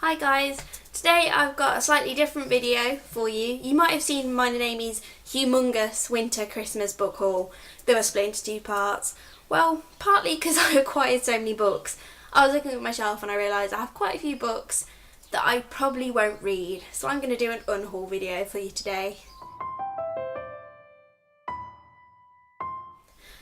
Hi guys, today I've got a slightly different video for you. You might have seen mine and Amy's humongous winter Christmas book haul that was split into two parts. Well, partly because I acquired so many books. I was looking at my shelf and I realised I have quite a few books that I probably won't read, so I'm going to do an unhaul video for you today.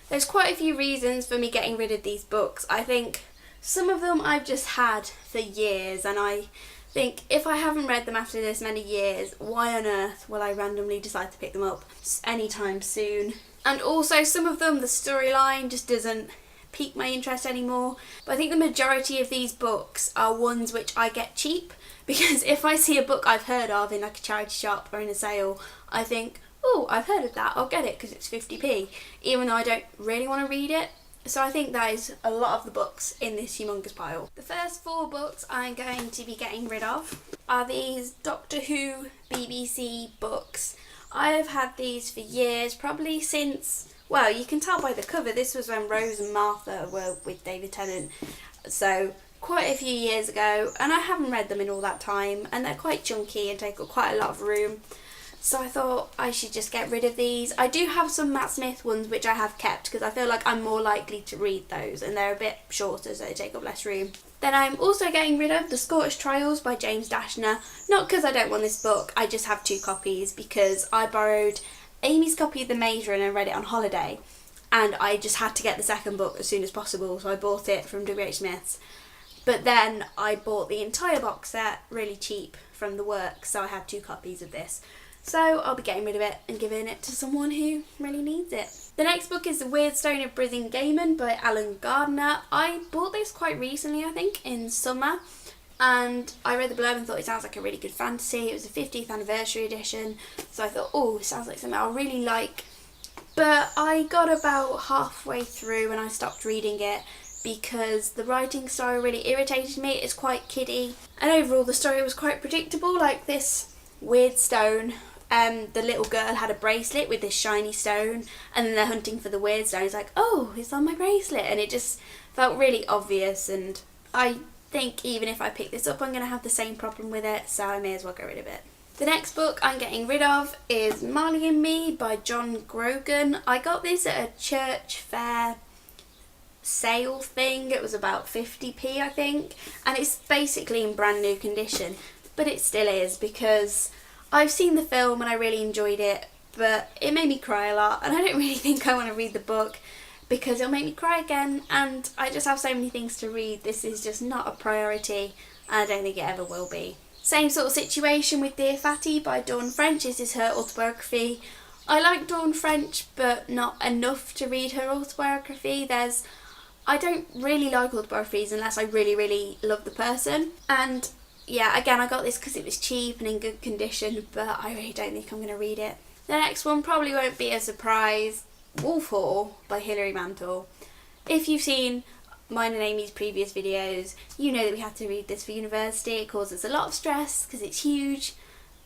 There's quite a few reasons for me getting rid of these books. I think some of them I've just had for years, and I think if I haven't read them after this many years, why on earth will I randomly decide to pick them up anytime soon? And also some of them, the storyline just doesn't pique my interest anymore. But I think the majority of these books are ones which I get cheap, because if I see a book I've heard of in like a charity shop or in a sale, I think, oh, I've heard of that, I'll get it because it's 50p, even though I don't really want to read it. So I think that is a lot of the books in this humongous pile. The first four books I'm going to be getting rid of are these Doctor Who BBC books. I have had these for years, probably since, well, you can tell by the cover, this was when Rose and Martha were with David Tennant. So quite a few years ago, and I haven't read them in all that time, and they're quite chunky and take up quite a lot of room. So I thought I should just get rid of these. I do have some Matt Smith ones which I have kept because I feel like I'm more likely to read those, and they're a bit shorter so they take up less room. Then I'm also getting rid of The Scottish Trials by James Dashner. Not because I don't want this book, I just have two copies because I borrowed Amy's copy of The Maze Runner and read it on holiday, and I just had to get the second book as soon as possible, so I bought it from W.H. Smith's. But then I bought the entire box set really cheap from the works, so I have two copies of this. So I'll be getting rid of it and giving it to someone who really needs it. The next book is The Weird Stone of Brisingamen by Alan Gardner. I bought this quite recently, I think, in summer. And I read the blurb and thought it sounds like a really good fantasy. It was a 50th anniversary edition. So I thought, oh, it sounds like something I'll really like. But I got about halfway through and I stopped reading it because the writing style really irritated me. It's quite kiddie. And overall the story was quite predictable, like this weird stone. The little girl had a bracelet with this shiny stone, and then they're hunting for the weird stone. It's like, oh, it's on my bracelet, and it just felt really obvious, and I think even if I pick this up I'm going to have the same problem with it, so I may as well get rid of it. The next book I'm getting rid of is Marley and Me by John Grogan. I got this at a church fair sale thing. It was about 50p I think, and it's basically in brand new condition, but it still is because I've seen the film and I really enjoyed it, but it made me cry a lot, and I don't really think I want to read the book because it'll make me cry again, and I just have so many things to read. This is just not a priority, and I don't think it ever will be. Same sort of situation with Dear Fatty by Dawn French. This is her autobiography. I like Dawn French, but not enough to read her autobiography. I don't really like autobiographies unless I really, really love the person, and yeah, again, I got this because it was cheap and in good condition, but I really don't think I'm going to read it. The next one probably won't be a surprise. Wolf Hall by Hilary Mantel. If you've seen mine and Amy's previous videos, you know that we had to read this for university. It causes a lot of stress because it's huge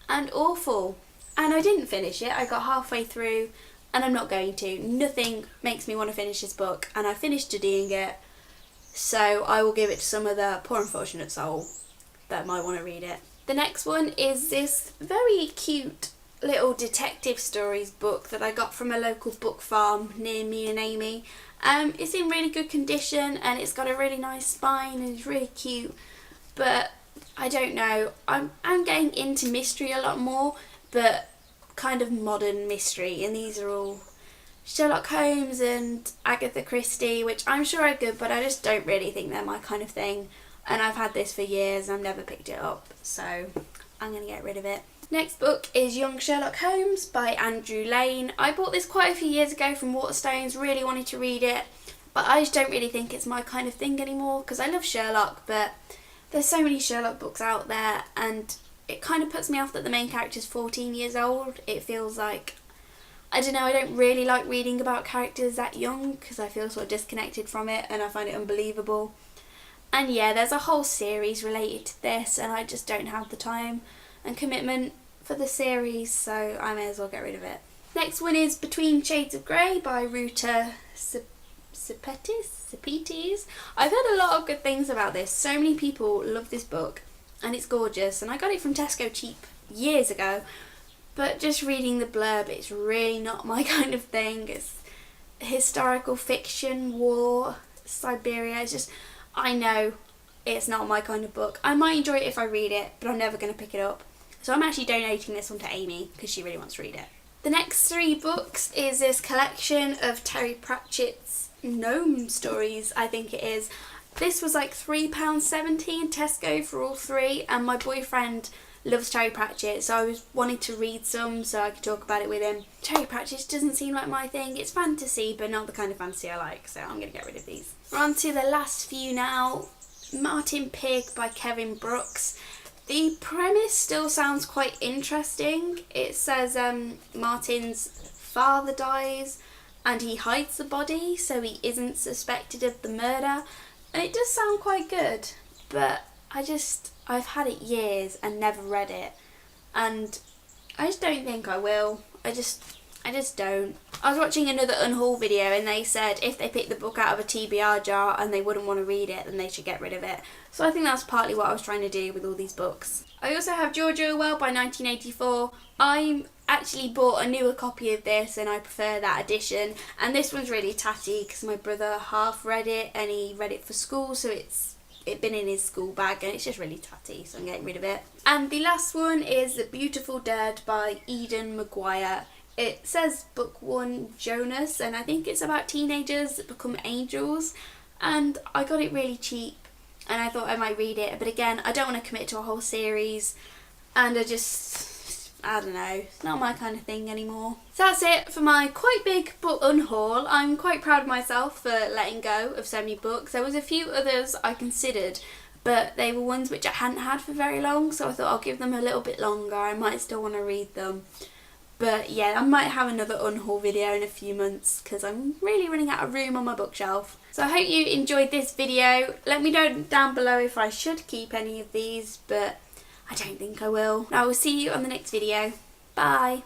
and awful. And I didn't finish it. I got halfway through and I'm not going to. Nothing makes me want to finish this book, and I finished studying it, so I will give it to some other poor unfortunate soul that might want to read it. The next one is this very cute little detective stories book that I got from a local book farm near me and Amy. It's in really good condition and it's got a really nice spine and it's really cute, but I don't know, I'm getting into mystery a lot more, but kind of modern mystery, and these are all Sherlock Holmes and Agatha Christie, which I'm sure are good, but I just don't really think they're my kind of thing. And I've had this for years and I've never picked it up, so I'm going to get rid of it. Next book is Young Sherlock Holmes by Andrew Lane. I bought this quite a few years ago from Waterstones, really wanted to read it, but I just don't really think it's my kind of thing anymore because I love Sherlock, but there's so many Sherlock books out there and it kind of puts me off that the main character's 14 years old. It feels like, I don't know, I don't really like reading about characters that young because I feel sort of disconnected from it and I find it unbelievable. And yeah, there's a whole series related to this and I just don't have the time and commitment for the series, so I may as well get rid of it. Next one is Between Shades of Grey by Ruta Sepetys. I've heard a lot of good things about this. So many people love this book and it's gorgeous, and I got it from Tesco cheap years ago, but just reading the blurb, it's really not my kind of thing. It's historical fiction, war, Siberia. It's just, I know it's not my kind of book. I might enjoy it if I read it, but I'm never going to pick it up. So I'm actually donating this one to Amy because she really wants to read it. The next 3 books is this collection of Terry Pratchett's gnome stories, I think it is. This was like £3.70 in Tesco for all 3, and my boyfriend loves Terry Pratchett, so I was wanting to read some so I could talk about it with him. Terry Pratchett doesn't seem like my thing. It's fantasy, but not the kind of fantasy I like, so I'm going to get rid of these. We're on to the last few now. Martin Pig by Kevin Brooks. The premise still sounds quite interesting. It says Martin's father dies and he hides the body so he isn't suspected of the murder, and it does sound quite good, but I've had it years and never read it, and I just don't think I will. I just don't. I was watching another Unhaul video and they said if they picked the book out of a TBR jar and they wouldn't want to read it, then they should get rid of it. So I think that's partly what I was trying to do with all these books. I also have George Orwell by 1984. I actually bought a newer copy of this and I prefer that edition. And this one's really tatty because my brother half read it and he read it for school, so it's been in his school bag and it's just really tatty, so I'm getting rid of it. And the last one is The Beautiful Dead by Eden Maguire. It says book 1 Jonas, and I think it's about teenagers that become angels, and I got it really cheap and I thought I might read it, but again, I don't want to commit to a whole series, and I don't know, it's not my kind of thing anymore. So that's it for my quite big book unhaul. I'm quite proud of myself for letting go of so many books. There was a few others I considered, but they were ones which I hadn't had for very long, so I thought I'll give them a little bit longer. I might still want to read them. But yeah, I might have another unhaul video in a few months because I'm really running out of room on my bookshelf. So I hope you enjoyed this video. Let me know down below if I should keep any of these, but I don't think I will. I will see you on the next video. Bye.